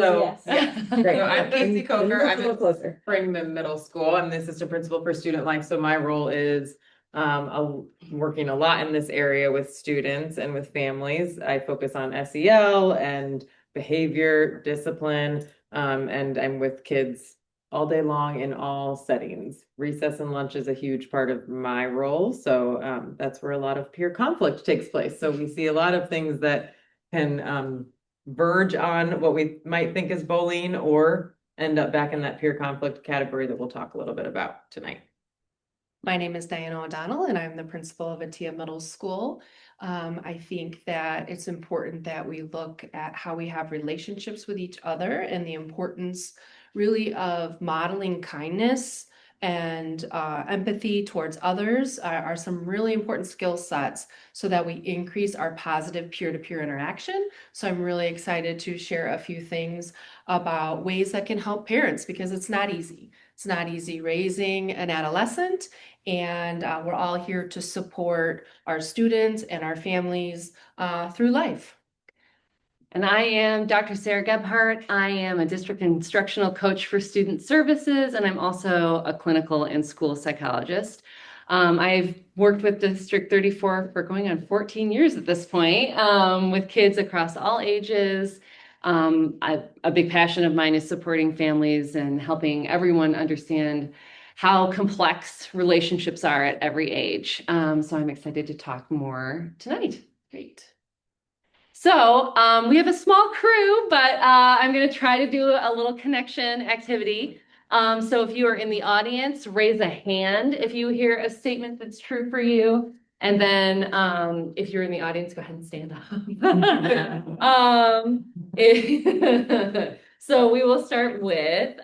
So, Yes. yeah. Great. So I'm Casey Coker. I'm A little in closer. Springman Middle School. I'm the assistant principal for student life. So my role is working a lot in this area with students and with families. I focus on SEL and behavior, discipline, and I'm with kids all day long in all settings. Recess and lunch is a huge part of my role. So that's where a lot of peer conflict takes place. So we see a lot of things that can verge on what we might think is bullying or end up back in that peer conflict category that we'll talk a little bit about tonight. My name is Diana O'Donnell, and I'm the principal of Atia Middle School. I think that it's important that we look at how we have relationships with each other and the importance really of modeling kindness and empathy towards others are some really important skill sets so that we increase our positive peer-to-peer interaction. So I'm really excited to share a few things about ways that can help parents because it's not easy. It's not easy raising an adolescent, and we're all here to support our students and our families through life. And I am Dr. Sarah Gebhardt. I am a district instructional coach for student services, and I'm also a clinical and school psychologist. I've worked with District 34 for going on 14 years at this point, with kids across all ages. A big passion of mine is supporting families and helping everyone understand how complex relationships are at every age. So I'm excited to talk more tonight. Great. So we have a small crew, but I'm going to try to do a little connection activity. So if you are in the audience, raise a hand if you hear a statement that's true for you. And then if you're in the audience, go ahead and stand up. So we will start with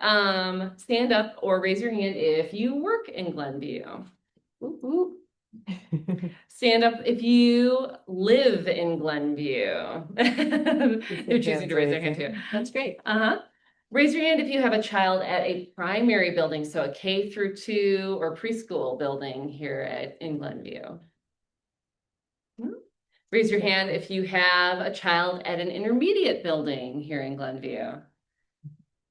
stand up or raise your hand if you work in Glenview. Ooh, ooh. Stand up if you live in Glenview. You're choosing to raise your hand too. That's great. Raise your hand if you have a child at a primary building, so a K through 2 or preschool building here in Glenview. Raise your hand if you have a child at an intermediate building here in Glenview.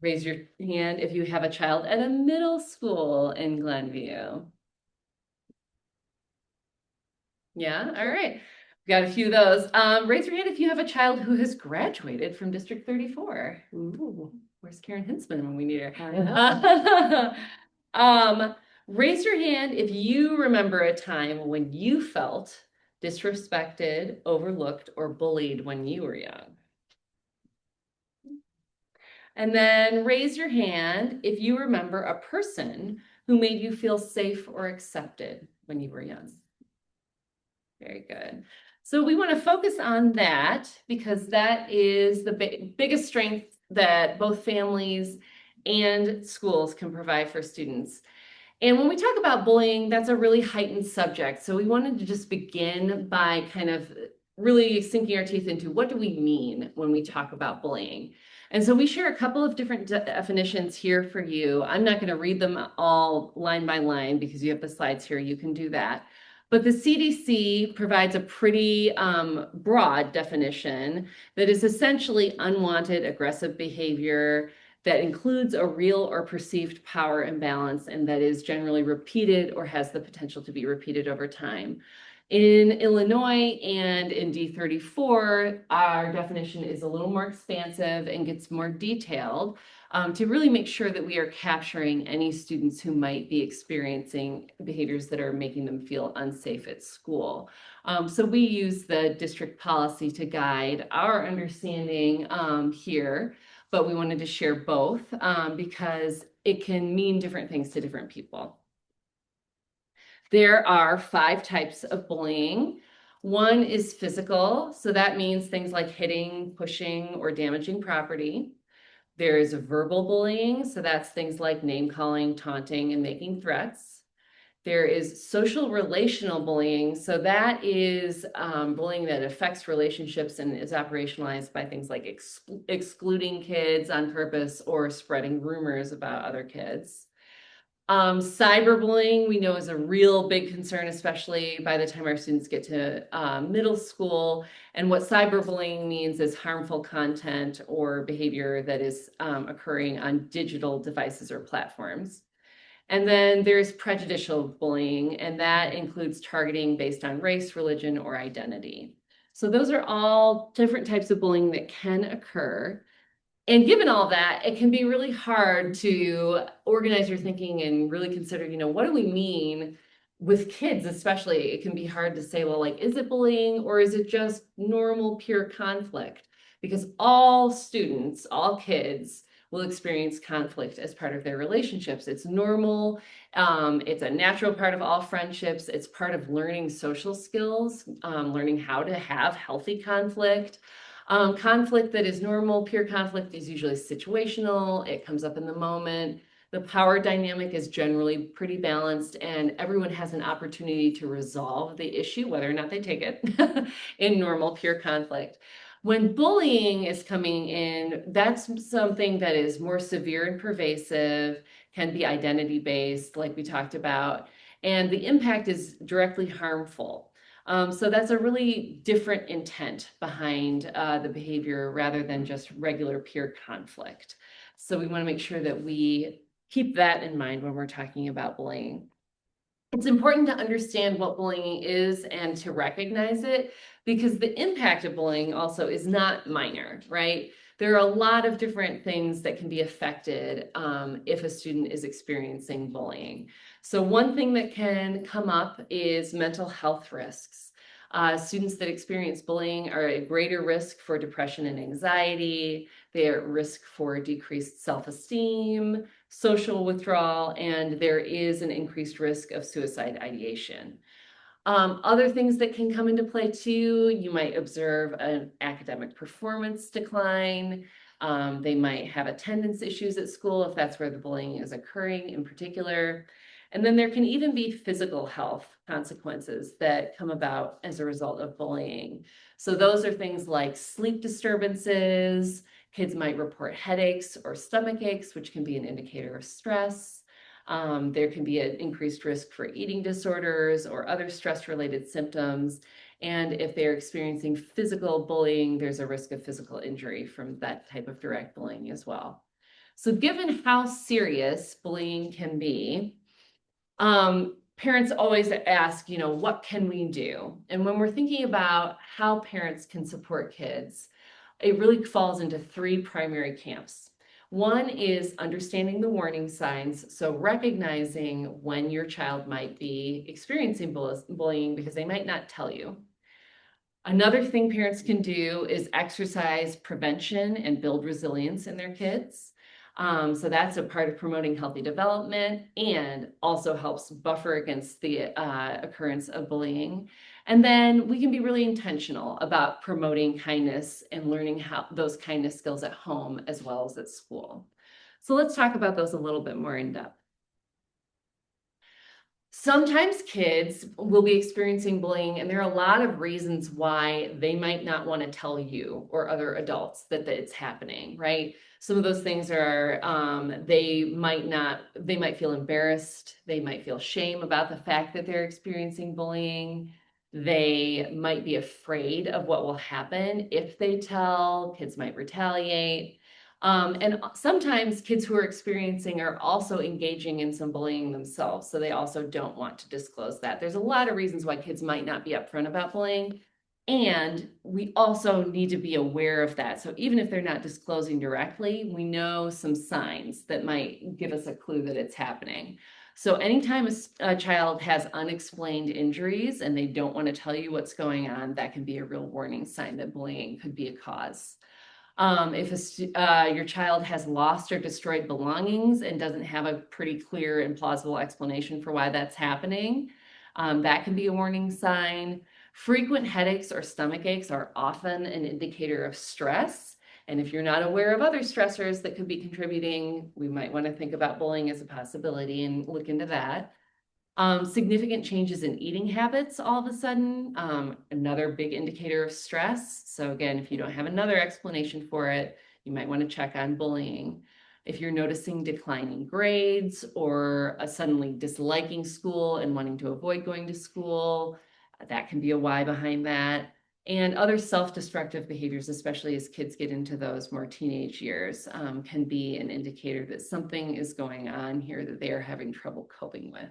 Raise your hand if you have a child at a middle school in Glenview. Yeah, all right. We got a few of those. Raise your hand if you have a child who has graduated from District 34. Ooh, where's Karen Hinsman when we need her? Raise your hand if you remember a time when you felt disrespected, overlooked, or bullied when you were young. And then raise your hand if you remember a person who made you feel safe or accepted when you were young. Very good. So we want to focus on that because that is the biggest strength that both families and schools can provide for students. And when we talk about bullying, that's a really heightened subject. So we wanted to just begin by kind of really sinking our teeth into what do we mean when we talk about bullying. And so we share a couple of different definitions here for you. I'm not going to read them all line by line because you have the slides here. You can do that. But the CDC provides a pretty broad definition that is essentially unwanted aggressive behavior that includes a real or perceived power imbalance and that is generally repeated or has the potential to be repeated over time. In Illinois and in D34, our definition is a little more expansive and gets more detailed to really make sure that we are capturing any students who might be experiencing behaviors that are making them feel unsafe at school. So we use the district policy to guide our understanding here, but we wanted to share both because it can mean different things to different people. There are 5 types of bullying. One is physical, so that means things like hitting, pushing, or damaging property. There is verbal bullying, so that's things like name calling, taunting, and making threats. There is social relational bullying, so that is bullying that affects relationships and is operationalized by things like excluding kids on purpose or spreading rumors about other kids. Cyberbullying, we know, is a real big concern, especially by the time our students get to middle school. And what cyberbullying means is harmful content or behavior that is occurring on digital devices or platforms. And then there's prejudicial bullying, and that includes targeting based on race, religion, or identity. So those are all different types of bullying that can occur. And given all that, it can be really hard to organize your thinking and really consider, what do we mean with kids, especially? It can be hard to say, well, like, is it bullying or is it just normal, pure conflict? Because all students, all kids will experience conflict as part of their relationships. It's normal. It's a natural part of all friendships. It's part of learning social skills, learning how to have healthy conflict. Conflict that is normal, pure conflict, is usually situational. It comes up in the moment. The power dynamic is generally pretty balanced, and everyone has an opportunity to resolve the issue, whether or not they take it, in normal, pure conflict. When bullying is coming in, that's something that is more severe and pervasive, can be identity-based, like we talked about, and the impact is directly harmful. So that's a really different intent behind the behavior rather than just regular pure conflict. So we want to make sure that we keep that in mind when we're talking about bullying. It's important to understand what bullying is and to recognize it, because the impact of bullying also is not minor, right? There are a lot of different things that can be affected if a student is experiencing bullying. So one thing that can come up is mental health risks. Students that experience bullying are at greater risk for depression and anxiety. They are at risk for decreased self-esteem, social withdrawal, and there is an increased risk of suicide ideation. Other things that can come into play too, you might observe an academic performance decline. They might have attendance issues at school if that's where the bullying is occurring in particular. And then there can even be physical health consequences that come about as a result of bullying. So those are things like sleep disturbances. Kids might report headaches or stomach aches, which can be an indicator of stress. There can be an increased risk for eating disorders or other stress-related symptoms. And if they're experiencing physical bullying, there's a risk of physical injury from that type of direct bullying as well. So given how serious bullying can be, parents always ask, what can we do? And when we're thinking about how parents can support kids, it really falls into three primary camps. One is understanding the warning signs, so recognizing when your child might be experiencing bullying because they might not tell you. Another thing parents can do is exercise prevention and build resilience in their kids. So that's a part of promoting healthy development and also helps buffer against the occurrence of bullying. And then we can be really intentional about promoting kindness and learning how those kindness skills at home as well as at school. So let's talk about those a little bit more in depth. Sometimes kids will be experiencing bullying, and there are a lot of reasons why they might not want to tell you or other adults that it's happening, right? Some of those things are they might feel embarrassed. They might feel shame about the fact that they're experiencing bullying. They might be afraid of what will happen if they tell. Kids might retaliate. And sometimes kids who are experiencing are also engaging in some bullying themselves, so they also don't want to disclose that. There's a lot of reasons why kids might not be upfront about bullying, and we also need to be aware of that. So even if they're not disclosing directly, we know some signs that might give us a clue that it's happening. So anytime a child has unexplained injuries and they don't want to tell you what's going on, that can be a real warning sign that bullying could be a cause. If your child has lost or destroyed belongings and doesn't have a pretty clear and plausible explanation for why that's happening, that can be a warning sign. Frequent headaches or stomach aches are often an indicator of stress. And if you're not aware of other stressors that could be contributing, we might want to think about bullying as a possibility and look into that. Significant changes in eating habits all of a sudden, another big indicator of stress. So again, if you don't have another explanation for it, you might want to check on bullying. If you're noticing declining grades or suddenly disliking school and wanting to avoid going to school, that can be a why behind that. And other self-destructive behaviors, especially as kids get into those more teenage years, can be an indicator that something is going on here that they are having trouble coping with.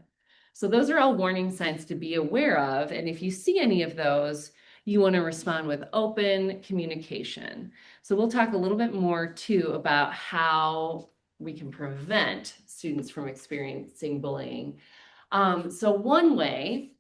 So those are all warning signs to be aware of. And if you see any of those, you want to respond with open communication. So we'll talk a little bit more too about how we can prevent students from experiencing bullying. So one way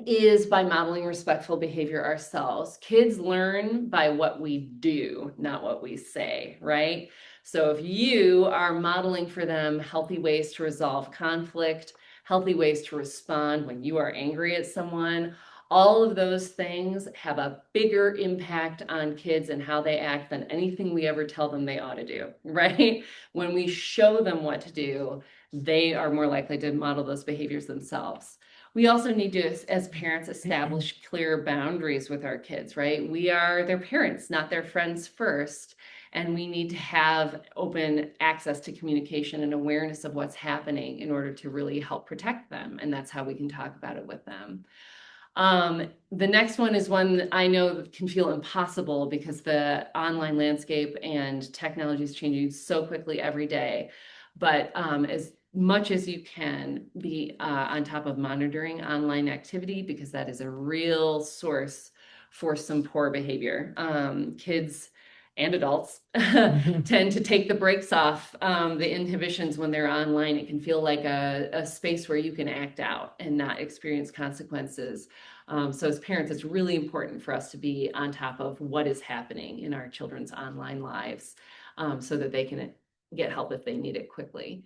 is by modeling respectful behavior ourselves. Kids learn by what we do, not what we say, right? So if you are modeling for them healthy ways to resolve conflict, healthy ways to respond when you are angry at someone, all of those things have a bigger impact on kids and how they act than anything we ever tell them they ought to do, right? When we show them what to do, they are more likely to model those behaviors themselves. We also need to, as parents, establish clear boundaries with our kids, right? We are their parents, not their friends first. And we need to have open access to communication and awareness of what's happening in order to really help protect them. And that's how we can talk about it with them. The next one is one that I know can feel impossible because the online landscape and technology is changing so quickly every day. But as much as you can be on top of monitoring online activity, because that is a real source for some poor behavior. Kids and adults tend to take the brakes off the inhibitions when they're online. It can feel like a space where you can act out and not experience consequences. So as parents, it's really important for us to be on top of what is happening in our children's online lives so that they can get help if they need it quickly.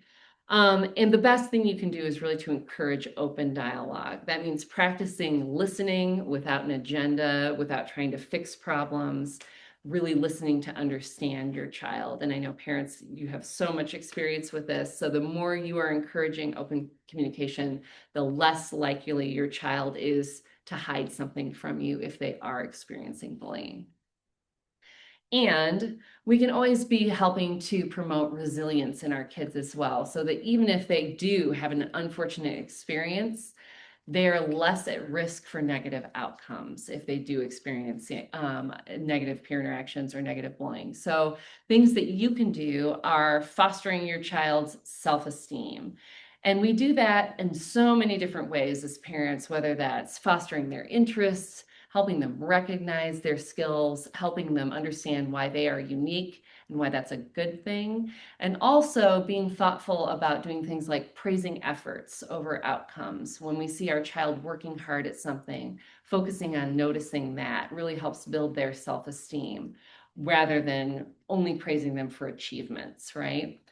And the best thing you can do is really to encourage open dialogue. That means practicing listening without an agenda, without trying to fix problems, really listening to understand your child. And I know parents, you have so much experience with this. So the more you are encouraging open communication, the less likely your child is to hide something from you if they are experiencing bullying. And we can always be helping to promote resilience in our kids as well, so that even if they do have an unfortunate experience, they're less at risk for negative outcomes if they do experience negative peer interactions or negative bullying. So things that you can do are fostering your child's self-esteem. And we do that in so many different ways as parents, whether that's fostering their interests, helping them recognize their skills, helping them understand why they are unique and why that's a good thing. And also being thoughtful about doing things like praising efforts over outcomes. When we see our child working hard at something, focusing on noticing that really helps build their self-esteem rather than only praising them for achievements, right?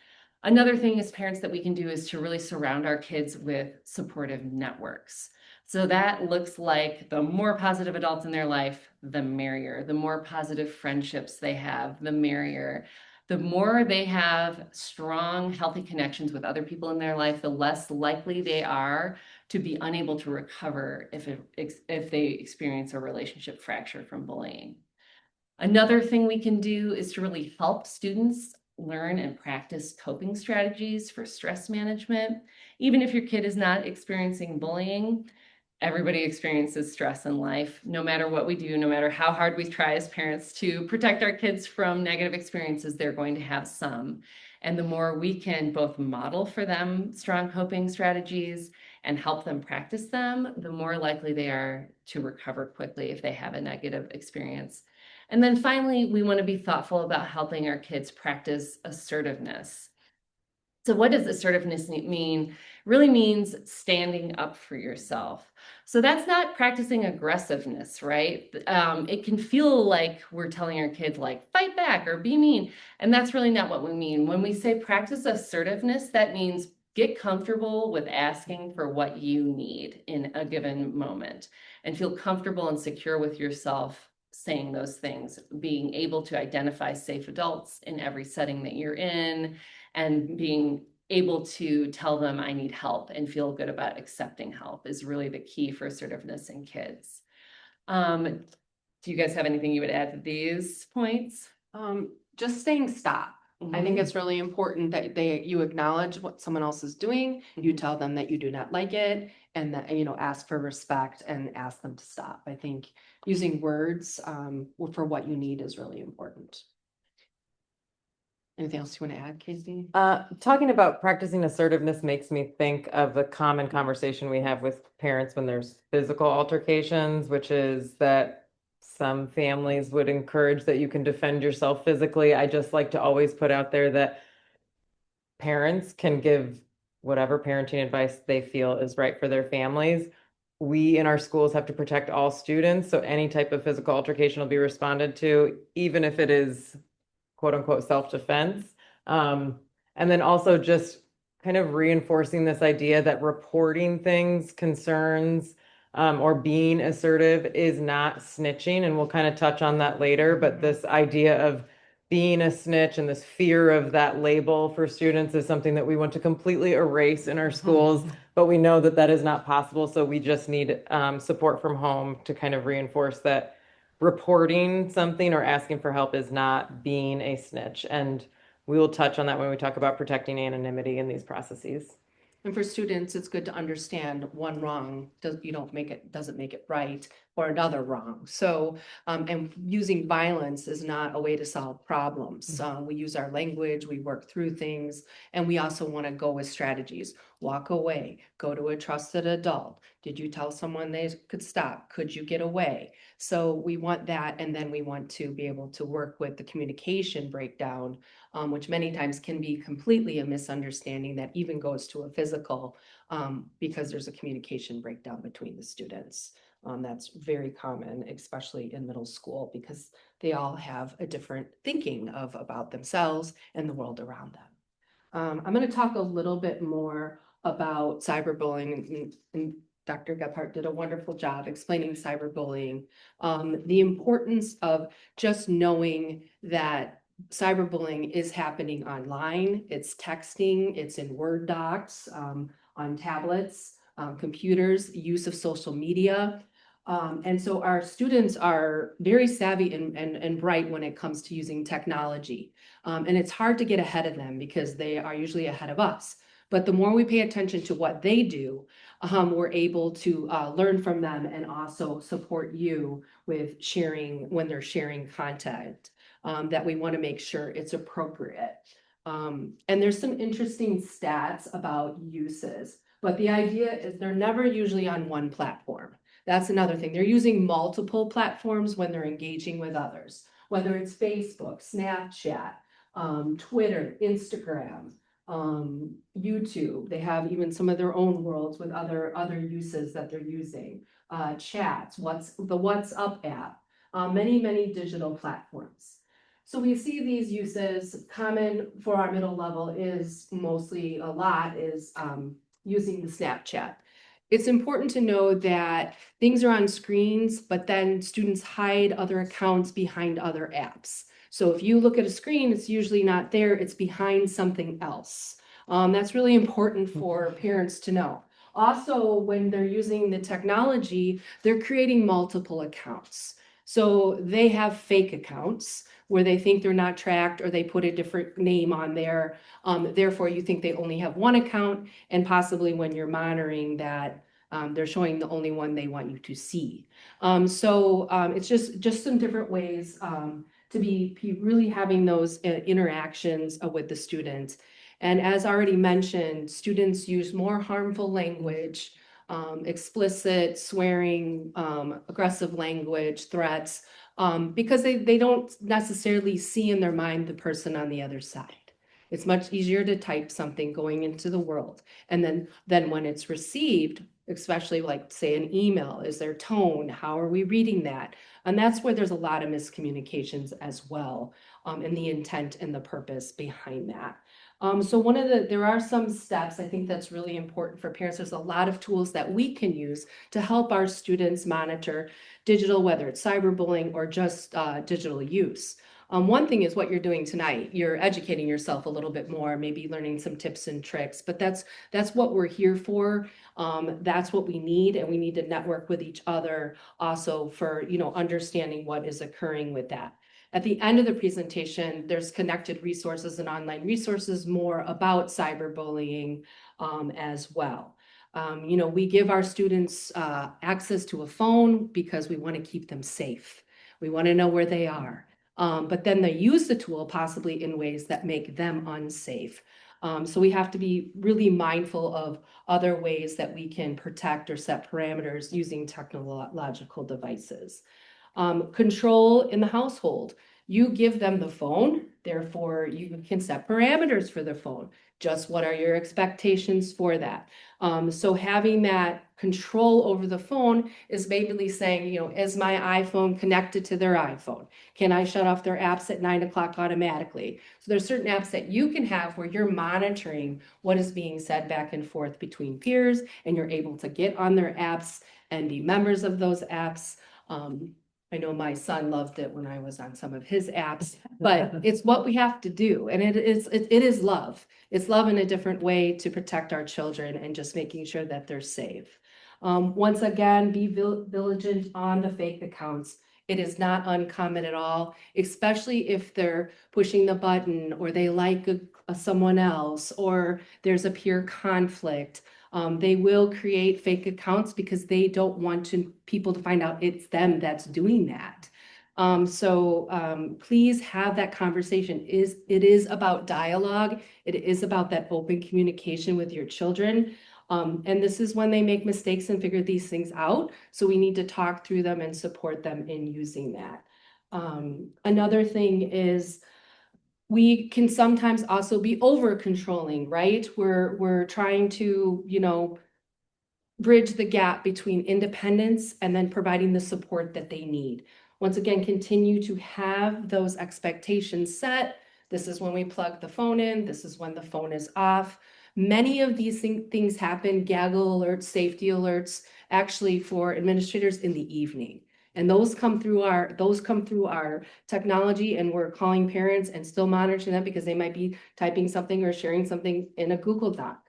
Another thing as parents that we can do is to really surround our kids with supportive networks. So that looks like the more positive adults in their life, the merrier. The more positive friendships they have, the merrier. The more they have strong, healthy connections with other people in their life, the less likely they are to be unable to recover if they experience a relationship fracture from bullying. Another thing we can do is to really help students learn and practice coping strategies for stress management. Even if your kid is not experiencing bullying, everybody experiences stress in life. No matter what we do, no matter how hard we try as parents to protect our kids from negative experiences, they're going to have some. And the more we can both model for them strong coping strategies and help them practice them, the more likely they are to recover quickly if they have a negative experience. And then finally, we want to be thoughtful about helping our kids practice assertiveness. So what does assertiveness mean? Really means standing up for yourself. So that's not practicing aggressiveness, right? It can feel like we're telling our kids like, fight back or be mean. And that's really not what we mean. When we say practice assertiveness, that means get comfortable with asking for what you need in a given moment and feel comfortable and secure with yourself saying those things, being able to identify safe adults in every setting that you're in, and being able to tell them I need help and feel good about accepting help is really the key for assertiveness in kids. Do you guys have anything you would add to these points? Just saying stop. I think it's really important that you acknowledge what someone else is doing, you Mhm. tell them that you do not like it, and that, ask for respect and ask them to stop. I think using words, for what you need is really important. Anything else you want to add, Casey? Talking about practicing assertiveness makes me think of a common conversation we have with parents when there's physical altercations, which is that some families would encourage that you can defend yourself physically. I just like to always put out there that parents can give whatever parenting advice they feel is right for their families. We in our schools have to protect all students, so any type of physical altercation will be responded to, even if it is quote unquote self-defense. And then also just kind of reinforcing this idea that reporting things, concerns, or being assertive is not snitching. And we'll kind of touch on that later, but this idea of being a snitch and this fear of that label for students is something that we want to completely erase in our schools, but we know that that is not possible. So we just need support from home to kind of reinforce that reporting something or asking for help is not being a snitch. And we will touch on that when we talk about protecting anonymity in these processes. And for students, it's good to understand one wrong doesn't make it right, or another wrong. So, and using violence is not a way to solve problems. We use our language, we work through things, and we also want to go with strategies. Walk away, go to a trusted adult. Did you tell someone they could stop? Could you get away? So we want that, and then we want to be able to work with the communication breakdown, which many times can be completely a misunderstanding that even goes to a physical, because there's a communication breakdown between the students. That's very common, especially in middle school, because they all have a different thinking about themselves and the world around them. I'm going to talk a little bit more about cyberbullying, and Dr. Gephardt did a wonderful job explaining cyberbullying. The importance of just knowing that cyberbullying is happening online. It's texting, it's in Word docs, on tablets, computers, use of social media. And so our students are very savvy and bright when it comes to using technology. And it's hard to get ahead of them because they are usually ahead of us. But the more we pay attention to what they do, we're able to learn from them and also support you with sharing when they're sharing content, that we want to make sure it's appropriate. And there's some interesting stats about uses, but the idea is they're never usually on one platform. That's another thing. They're using multiple platforms when they're engaging with others, whether it's Facebook, Snapchat, Twitter, Instagram, YouTube. They have even some of their own worlds with other uses that they're using. Chats, the WhatsApp app, many digital platforms. So we see these uses. Common for our middle level is mostly using the Snapchat. It's important to know that things are on screens, but then students hide other accounts behind other apps. So if you look at a screen, it's usually not there, it's behind something else. That's really important for parents to know. Also, when they're using the technology, they're creating multiple accounts. So they have fake accounts where they think they're not tracked, or they put a different name on there. Therefore, you think they only have one account, and possibly when you're monitoring that, they're showing the only one they want you to see. It's just some different ways to be really having those interactions with the students. And as already mentioned, students use more harmful language, explicit, swearing, aggressive language, threats, because they don't necessarily see in their mind the person on the other side. It's much easier to type something going into the world. And then when it's received, especially like say an email, is there tone? How are we reading that? And that's where there's a lot of miscommunications as well, and the intent and the purpose behind that. So there are some steps I think that's really important for parents. There's a lot of tools that we can use to help our students monitor digital, whether it's cyberbullying or just digital use. One thing is what you're doing tonight. You're educating yourself a little bit more, maybe learning some tips and tricks, but that's what we're here for. That's what we need, and we need to network with each other also for, understanding what is occurring with that. At the end of the presentation, there's connected resources and online resources more about cyberbullying as well. We give our students access to a phone because we want to keep them safe. We want to know where they are. But then they use the tool possibly in ways that make them unsafe. So we have to be really mindful of other ways that we can protect or set parameters using technological devices. Control in the household. You give them the phone, therefore you can set parameters for the phone. Just what are your expectations for that? So having that control over the phone is basically saying, is my iPhone connected to their iPhone? Can I shut off their apps at 9 o'clock automatically? So there's certain apps that you can have where you're monitoring what is being said back and forth between peers, and you're able to get on their apps and be members of those apps. I know my son loved it when I was on some of his apps, but it's what we have to do. And it is love. It's love in a different way to protect our children and just making sure that they're safe. Once again, be vigilant on the fake accounts. It is not uncommon at all, especially if they're pushing the button or they like someone else or there's a peer conflict. They will create fake accounts because they don't want people to find out it's them that's doing that. So please have that conversation. It is about dialogue. It is about that open communication with your children. And this is when they make mistakes and figure these things out. So we need to talk through them and support them in using that. Another thing is we can sometimes also be over controlling, right? We're trying to, bridge the gap between independence and then providing the support that they need. Once again, continue to have those expectations set. This is when we plug the phone in. This is when the phone is off. Many of these things happen, gaggle alerts, safety alerts, actually for administrators in the evening. And those come through our technology, and we're calling parents and still monitoring them because they might be typing something or sharing something in a Google Doc.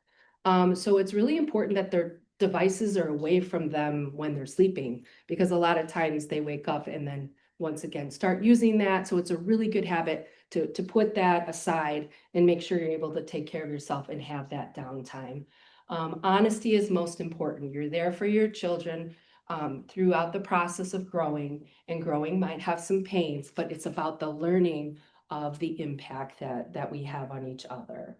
So it's really important that their devices are away from them when they're sleeping, because a lot of times they wake up and then once again start using that. So it's a really good habit to put that aside and make sure you're able to take care of yourself and have that downtime. Honesty is most important. You're there for your children throughout the process of growing, and growing might have some pains, but it's about the learning of the impact that we have on each other.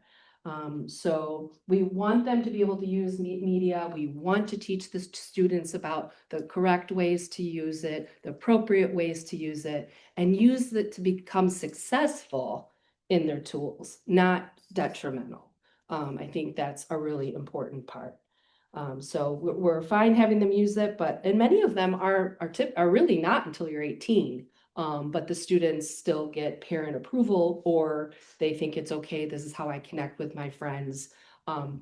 So we want them to be able to use media. We want to teach the students about the correct ways to use it, the appropriate ways to use it, and use it to become successful in their tools, not detrimental. I think that's a really important part. So we're fine having them use it, and many of them are really not until you're 18. But the students still get parent approval, or they think it's okay, this is how I connect with my friends.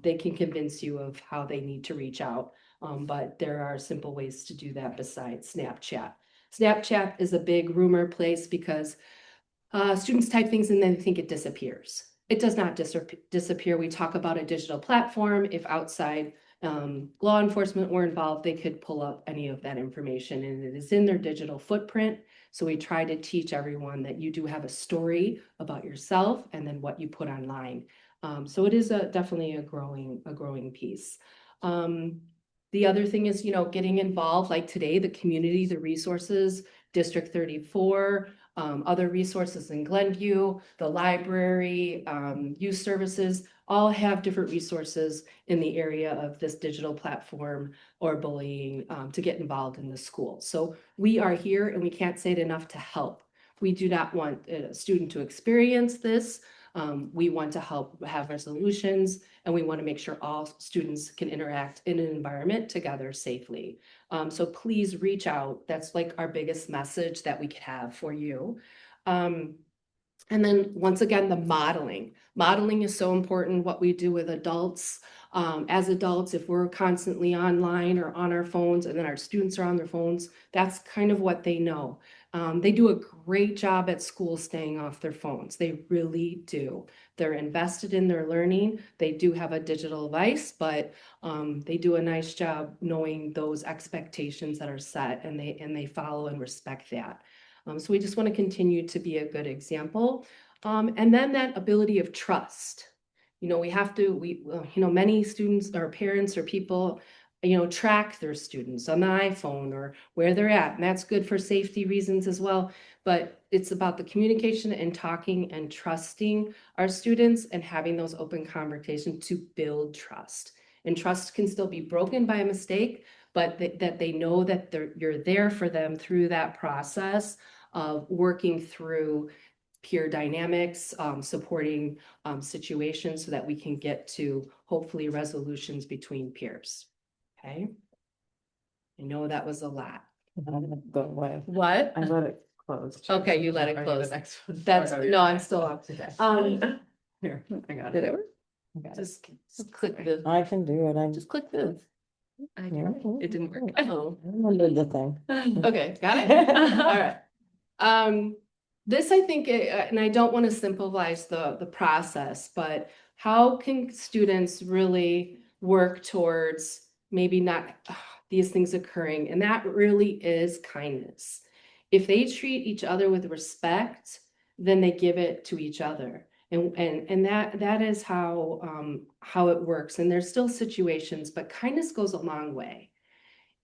They can convince you of how they need to reach out. But there are simple ways to do that besides Snapchat. Snapchat is a big rumor place because students type things and then think it disappears. It does not disappear. We talk about a digital platform. If outside law enforcement were involved, they could pull up any of that information, and it is in their digital footprint. So we try to teach everyone that you do have a story about yourself and then what you put online. So it is definitely a growing piece. The other thing is, getting involved, like today, the community, the resources, District 34, other resources in Glenview, the library, youth services, all have different resources in the area of this digital platform or bullying to get involved in the school. So we are here, and we can't say it enough, to help. We do not want a student to experience this. We want to help have resolutions, and we want to make sure all students can interact in an environment together safely. So please reach out. That's like our biggest message that we could have for you. And then once again, the modeling. Modeling is so important, what we do with adults. As adults, if we're constantly online or on our phones, and then our students are on their phones, that's kind of what they know. They do a great job at school staying off their phones. They really do. They're invested in their learning. They do have a digital device, but they do a nice job knowing those expectations that are set, and they follow and respect that. So we just want to continue to be a good example. And then that ability of trust. We have to, many students or parents or people, track their students on the iPhone or where they're at. And that's good for safety reasons as well. But it's about the communication and talking and trusting our students and having those open conversations to build trust. And trust can still be broken by a mistake, but that they know that you're there for them through that process of working through peer dynamics, supporting situations so that we can get to hopefully resolutions between peers. Okay. I know that was a lot. Go away. What? I let it close. Okay, you let it Are you close. the next one? That's, Oh, no, you're I'm next. still up. Okay. Here, I got did it. it work? I got it. Just click the, I can do it. just click this. It didn't work. Oh. I remembered the thing. Okay, got it? All right. This I think, and I don't want to simplify the process, but how can students really work towards maybe not these things occurring? And that really is kindness. If they treat each other with respect, then they give it to each other. And that is how it works. And there's still situations, but kindness goes a long way.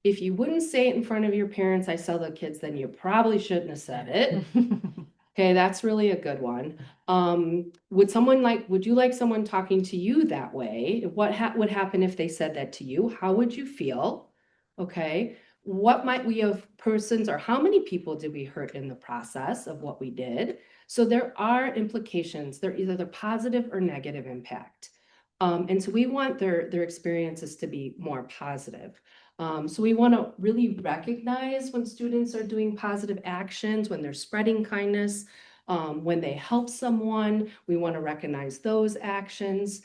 If you wouldn't say it in front of your parents, I tell the kids, then you probably shouldn't have said it. Okay, that's really a good one. Would you like someone talking to you that way? What would happen if they said that to you? How would you feel? Okay, what might we have persons or how many people did we hurt in the process of what we did? So there are implications. They're either positive or negative impact. And so we want their experiences to be more positive. So we want to really recognize when students are doing positive actions, when they're spreading kindness, when they help someone, we want to recognize those actions,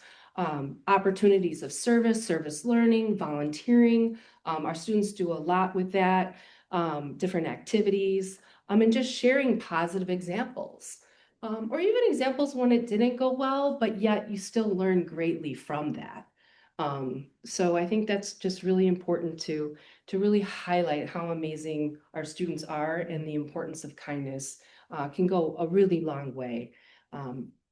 opportunities of service learning, volunteering. Our students do a lot with that, different activities, and just sharing positive examples. Or even examples when it didn't go well, but yet you still learn greatly from that. So I think that's just really important to really highlight how amazing our students are and the importance of kindness can go a really long way.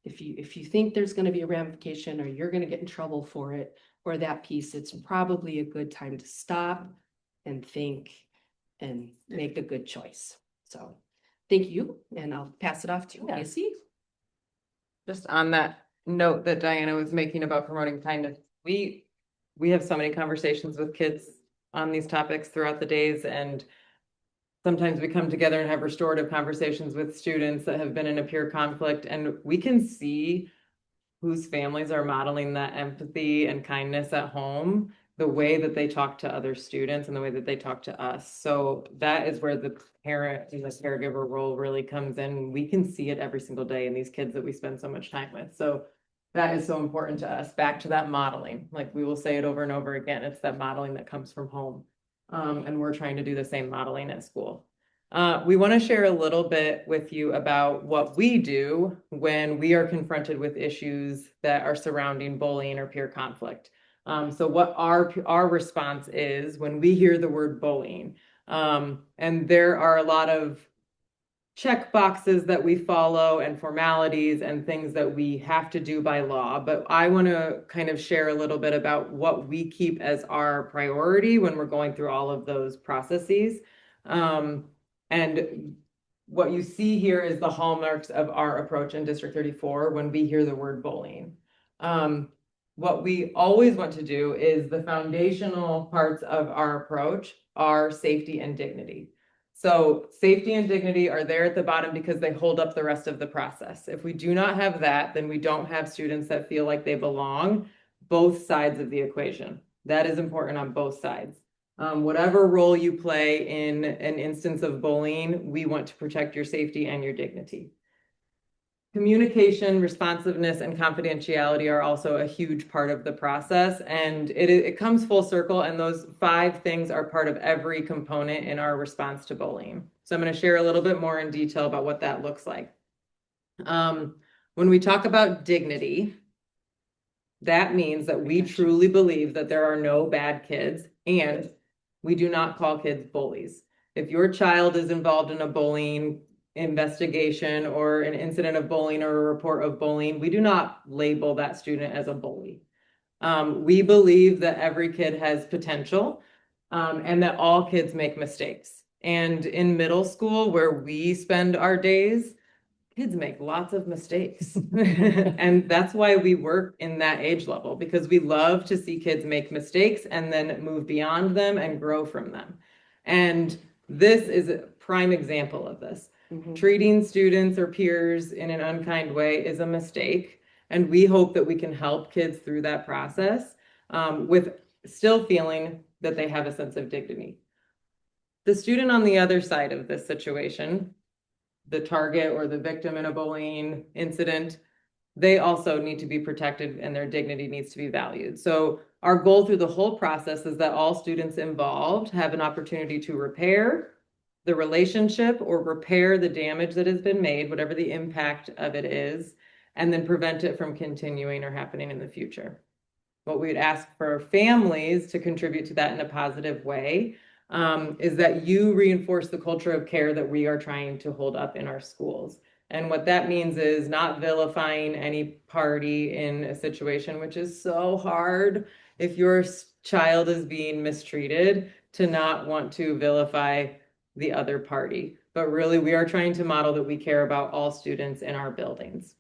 If you think there's going to be a ramification or you're going to get in trouble for it or that piece, it's probably a good time to stop and think and make a good choice. So thank you, and I'll pass it off to Yeah. Casey. Just on that note that Diana was making about promoting kindness, we have so many conversations with kids on these topics throughout the days, and sometimes we come together and have restorative conversations with students that have been in a peer conflict, and we can see whose families are modeling that empathy and kindness at home, the way that they talk to other students and the way that they talk to us. So that is where the parent and the caregiver role really comes in. We can see it every single day in these kids that we spend so much time with. So that is so important to us. Back to that modeling, like we will say it over and over again. It's that modeling that comes from home. And we're trying to do the same modeling at school. We want to share a little bit with you about what we do when we are confronted with issues that are surrounding bullying or peer conflict. So what our response is when we hear the word bullying. And there are a lot of check boxes that we follow and formalities and things that we have to do by law. But I want to kind of share a little bit about what we keep as our priority when we're going through all of those processes. And what you see here is the hallmarks of our approach in District 34 when we hear the word bullying. What we always want to do is the foundational parts of our approach are safety and dignity. So safety and dignity are there at the bottom because they hold up the rest of the process. If we do not have that, then we don't have students that feel like they belong, both sides of the equation. That is important on both sides. Whatever role you play in an instance of bullying, we want to protect your safety and your dignity. Communication, responsiveness, and confidentiality are also a huge part of the process, and it comes full circle, and those 5 things are part of every component in our response to bullying. So I'm going to share a little bit more in detail about what that looks like. When we talk about dignity, that means that we truly believe that there are no bad kids, and we do not call kids bullies. If your child is involved in a bullying investigation or an incident of bullying or a report of bullying, we do not label that student as a bully. We believe that every kid has potential, and that all kids make mistakes. And in middle school, where we spend our days, kids make lots of mistakes. And that's why we work in that age level, because we love to see kids make mistakes and then move beyond them and grow from them. And this is a prime example of this. Mhm. Treating students or peers in an unkind way is a mistake. And we hope that we can help kids through that process, with still feeling that they have a sense of dignity. The student on the other side of this situation, the target or the victim in a bullying incident, they also need to be protected and their dignity needs to be valued. So our goal through the whole process is that all students involved have an opportunity to repair the relationship or repair the damage that has been made, whatever the impact of it is, and then prevent it from continuing or happening in the future. What we'd ask for families to contribute to that in a positive way, is that you reinforce the culture of care that we are trying to hold up in our schools. And what that means is not vilifying any party in a situation, which is so hard if your child is being mistreated, to not want to vilify the other party. But really, we are trying to model that we care about all students in our buildings.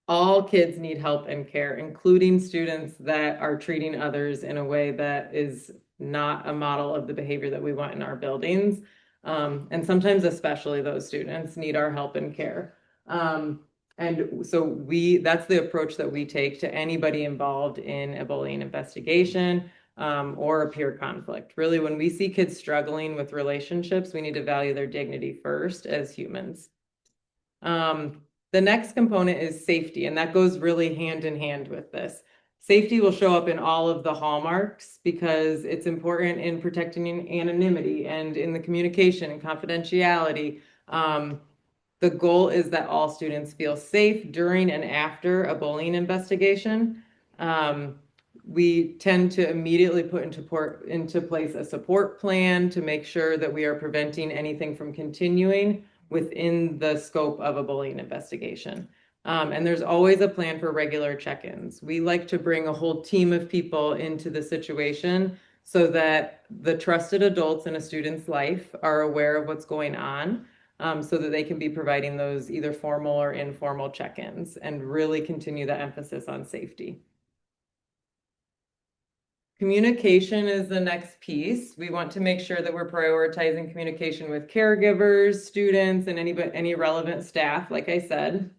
All kids need help and care, including students that are treating others in a way that is not a model of the behavior that we want in our buildings. And sometimes especially those students need our help and care. And so that's the approach that we take to anybody involved in a bullying investigation, or a peer conflict. Really, when we see kids struggling with relationships, we need to value their dignity first as humans. The next component is safety, and that goes really hand in hand with this. Safety will show up in all of the hallmarks because it's important in protecting anonymity and in the communication and confidentiality. The goal is that all students feel safe during and after a bullying investigation. We tend to immediately put into place a support plan to make sure that we are preventing anything from continuing within the scope of a bullying investigation. And there's always a plan for regular check-ins. We like to bring a whole team of people into the situation so that the trusted adults in a student's life are aware of what's going on, so that they can be providing those either formal or informal check-ins and really continue the emphasis on safety. Communication is the next piece. We want to make sure that we're prioritizing communication with caregivers, students, and any relevant staff, like I said.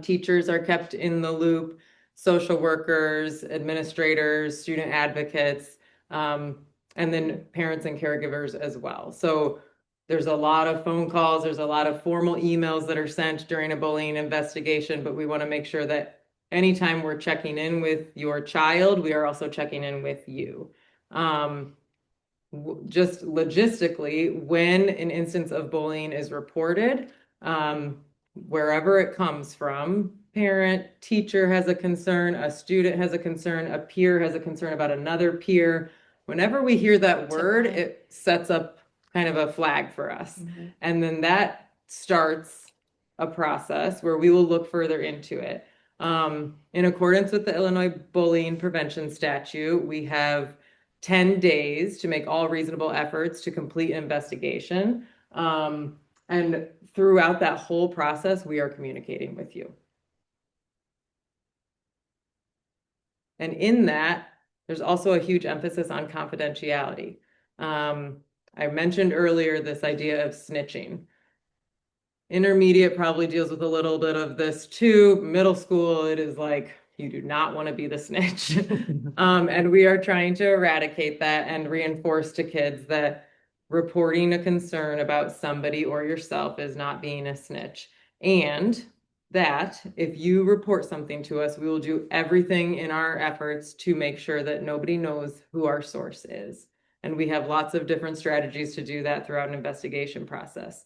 Teachers are kept in the loop, social workers, administrators, student advocates, and then parents and caregivers as well. So there's a lot of phone calls, there's a lot of formal emails that are sent during a bullying investigation, but we want to make sure that anytime we're checking in with your child, we are also checking in with you. Just logistically, when an instance of bullying is reported, wherever it comes from, parent, teacher has a concern, a student has a concern, a peer has a concern about another peer. Whenever we hear that word, it sets up kind of a flag for us. Mhm. And then that starts a process where we will look further into it. In accordance with the Illinois Bullying Prevention Statute, we have 10 days to make all reasonable efforts to complete an investigation. And throughout that whole process, we are communicating with you. And in that, there's also a huge emphasis on confidentiality. I mentioned earlier this idea of snitching. Intermediate probably deals with a little bit of this too. Middle school, it is like, you do not want to be the snitch. And we are trying to eradicate that and reinforce to kids that reporting a concern about somebody or yourself is not being a snitch. And that if you report something to us, we will do everything in our efforts to make sure that nobody knows who our source is. And we have lots of different strategies to do that throughout an investigation process.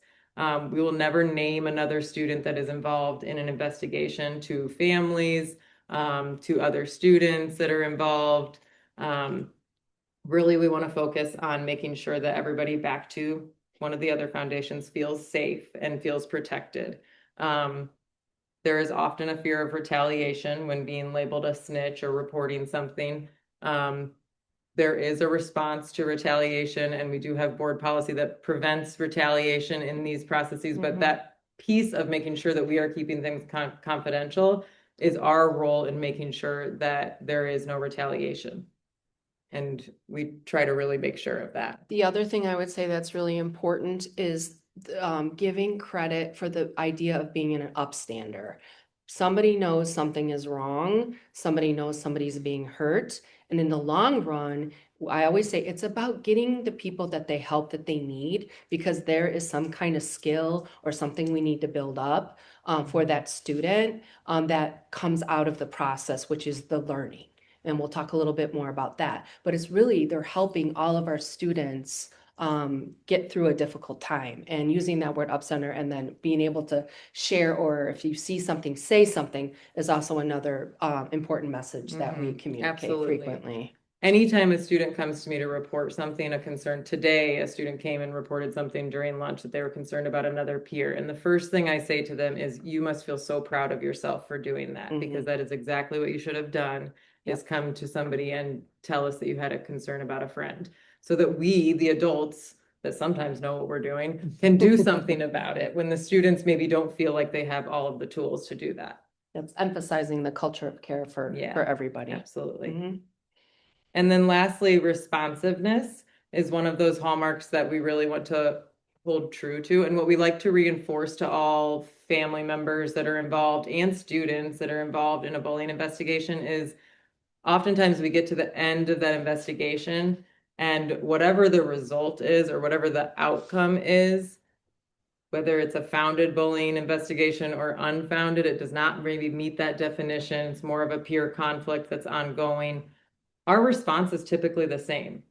We will never name another student that is involved in an investigation to families, to other students that are involved. Really, we want to focus on making sure that everybody back to one of the other foundations feels safe and feels protected. There is often a fear of retaliation when being labeled a snitch or reporting something. There is a response to retaliation, and we do have board policy that prevents retaliation in these processes, but Mhm. that piece of making sure that we are keeping things confidential is our role in making sure that there is no retaliation. And we try to really make sure of that. The other thing I would say that's really important is giving credit for the idea of being an upstander. Somebody knows something is wrong, somebody knows somebody's being hurt, and in the long run, I always say it's about getting the people that they help that they need, because there is some kind of skill or something we need to build up for that student that comes out of the process, which is the learning. And we'll talk a little bit more about that. But it's really, they're helping all of our students get through a difficult time, and using that word upcenter and then being able to share, or if you see something, say something, is also another important message that we communicate absolutely. frequently. Anytime a student comes to me to report something, a concern, today a student came and reported something during lunch that they were concerned about another peer. And the first thing I say to them is, you must feel so proud of yourself for doing that, because that is exactly what you should have done, is come to somebody and tell us that you had a concern about a friend, so that we, the adults that sometimes know what we're doing, can do something about it when the students maybe don't feel like they have all of the tools to do that. It's emphasizing the culture of care for everybody. Absolutely. Mhm. And then lastly, responsiveness is one of those hallmarks that we really want to hold true to. And what we like to reinforce to all family members that are involved and students that are involved in a bullying investigation is, oftentimes we get to the end of that investigation, and whatever the result is or whatever the outcome is, whether it's a founded bullying investigation or unfounded, it does not maybe meet that definition. It's more of a peer conflict that's ongoing. Our response is typically the same.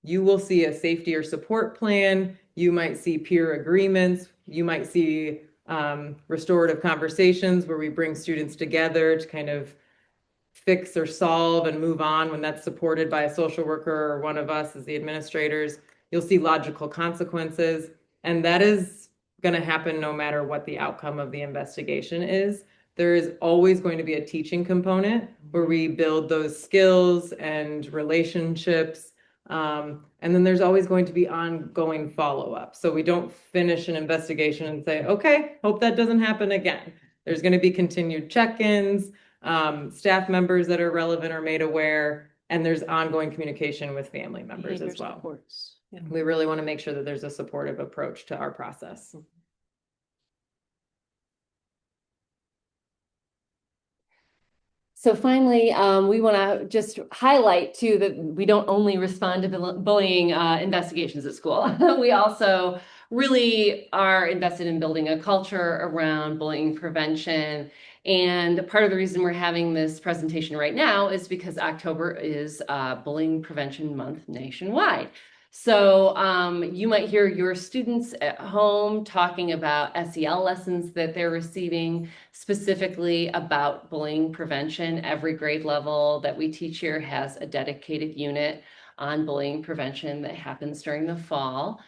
You will see a safety or support plan. You might see peer agreements. You might see restorative conversations where we bring students together to kind of fix or solve and move on, when that's supported by a social worker or one of us as the administrators. You'll see logical consequences, and that is going to happen no matter what the outcome of the investigation is. There is always going to be a teaching component where we build those skills and relationships. And then there's always going to be ongoing follow-up. So we don't finish an investigation and say, okay, hope that doesn't happen again. There's going to be continued check-ins, staff members that are relevant are made aware, and there's ongoing communication with family members Behavior as well. supports. Yeah. We really want to make sure that there's a supportive approach to our process. So finally, we want to just highlight too that we don't only respond to bullying investigations at school. We also really are invested in building a culture around bullying prevention. And part of the reason we're having this presentation right now is because October is Bullying Prevention Month nationwide. So you might hear your students at home talking about SEL lessons that they're receiving, specifically about bullying prevention. Every grade level that we teach here has a dedicated unit on bullying prevention that happens during the fall.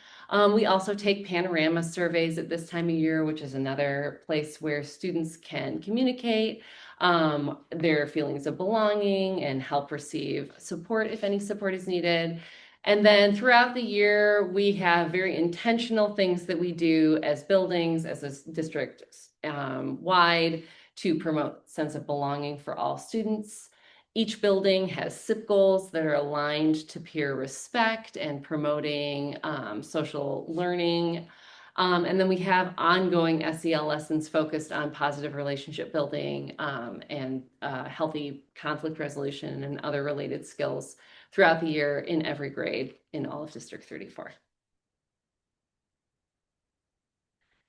We also take panorama surveys at this time of year, which is another place where students can communicate their feelings of belonging and help receive support if any support is needed. And then throughout the year, we have very intentional things that we do as buildings, as a district wide, to promote sense of belonging for all students. Each building has SIP goals that are aligned to peer respect and promoting social learning. And then we have ongoing SEL lessons focused on positive relationship building and healthy conflict resolution and other related skills throughout the year in every grade in all of District 34.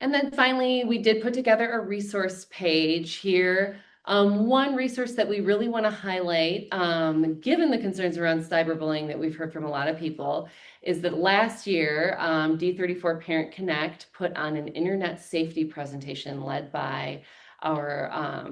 And then finally, we did put together a resource page here. One resource that we really want to highlight, given the concerns around cyberbullying that we've heard from a lot of people, is that last year, D34 Parent Connect put on an internet safety presentation led by our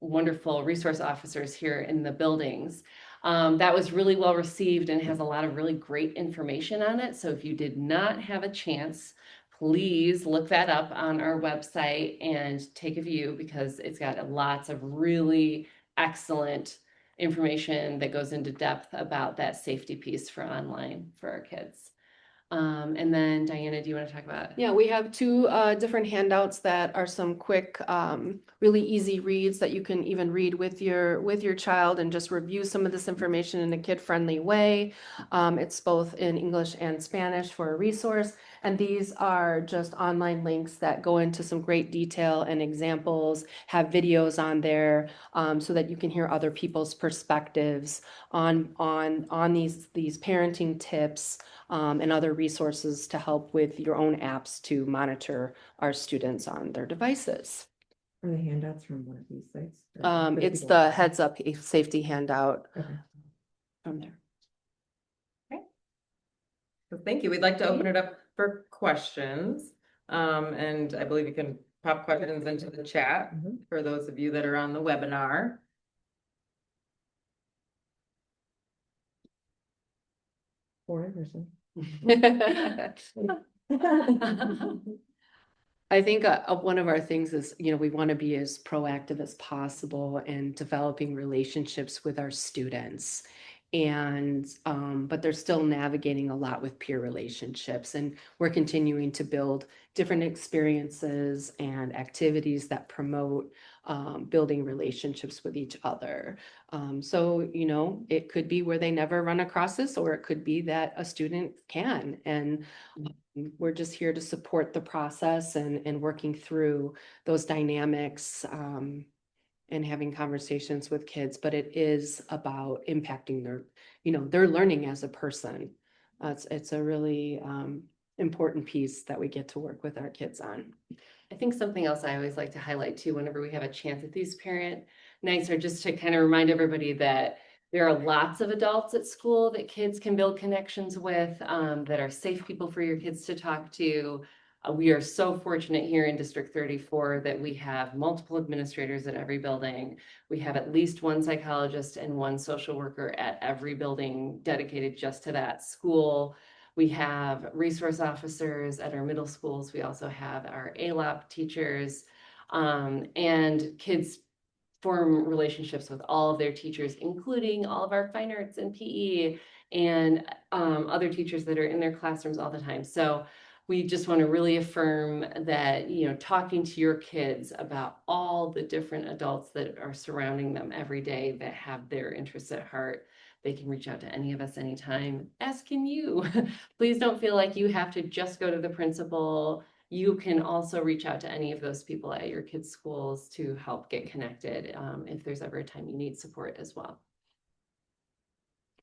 wonderful resource officers here in the buildings. That was really well received and has a lot of really great information on it. So if you did not have a chance, please look that up on our website and take a view because it's got lots of really excellent information that goes into depth about that safety piece for online for our kids. And then Diana, do you want to talk about? Yeah, we have two different handouts that are some quick, really easy reads that you can even read with your child and just review some of this information in a kid-friendly way. It's both in English and Spanish for a resource, and these are just online links that go into some great detail and examples, have videos on there, so that you can hear other people's perspectives on these parenting tips. And other resources to help with your own apps to monitor our students on their devices. Are the handouts from one of these sites? It's the Heads Up Safety handout Okay. from there. So thank you. We'd like to open it up for questions. And I believe you can pop questions into the chat Mhm. for those of you that are on the webinar. Or in person. I think one of our things is, we want to be as proactive as possible in developing relationships with our students. And, but they're still navigating a lot with peer relationships, and we're continuing to build different experiences and activities that promote building relationships with each other. So, it could be where they never run across this, or it could be that a student can. And we're just here to support the process and working through those dynamics and having conversations with kids, but it is about impacting their learning as a person. It's a really important piece that we get to work with our kids on. I think something else I always like to highlight too, whenever we have a chance at these parent nights, are just to kind of remind everybody that there are lots of adults at school that kids can build connections with, that are safe people for your kids to talk to. We are so fortunate here in District 34 that we have multiple administrators at every building. We have at least one psychologist and one social worker at every building dedicated just to that school. We have resource officers at our middle schools. We also have our ALAP teachers, and kids form relationships with all of their teachers, including all of our fine arts and PE and other teachers that are in their classrooms all the time. So we just want to really affirm that, talking to your kids about all the different adults that are surrounding them every day that have their interests at heart. They can reach out to any of us anytime, as can you. Please don't feel like you have to just go to the principal. You can also reach out to any of those people at your kids' schools to help get connected if there's ever a time you need support as well.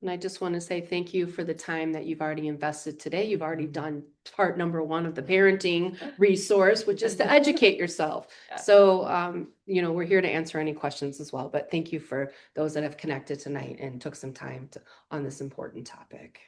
And I just want to say thank you for the time that you've already invested today. You've already done part number one of the parenting resource, which is to educate yourself. Yeah. So, we're here to answer any questions as well, but thank you for those that have connected tonight and took some time on this important topic.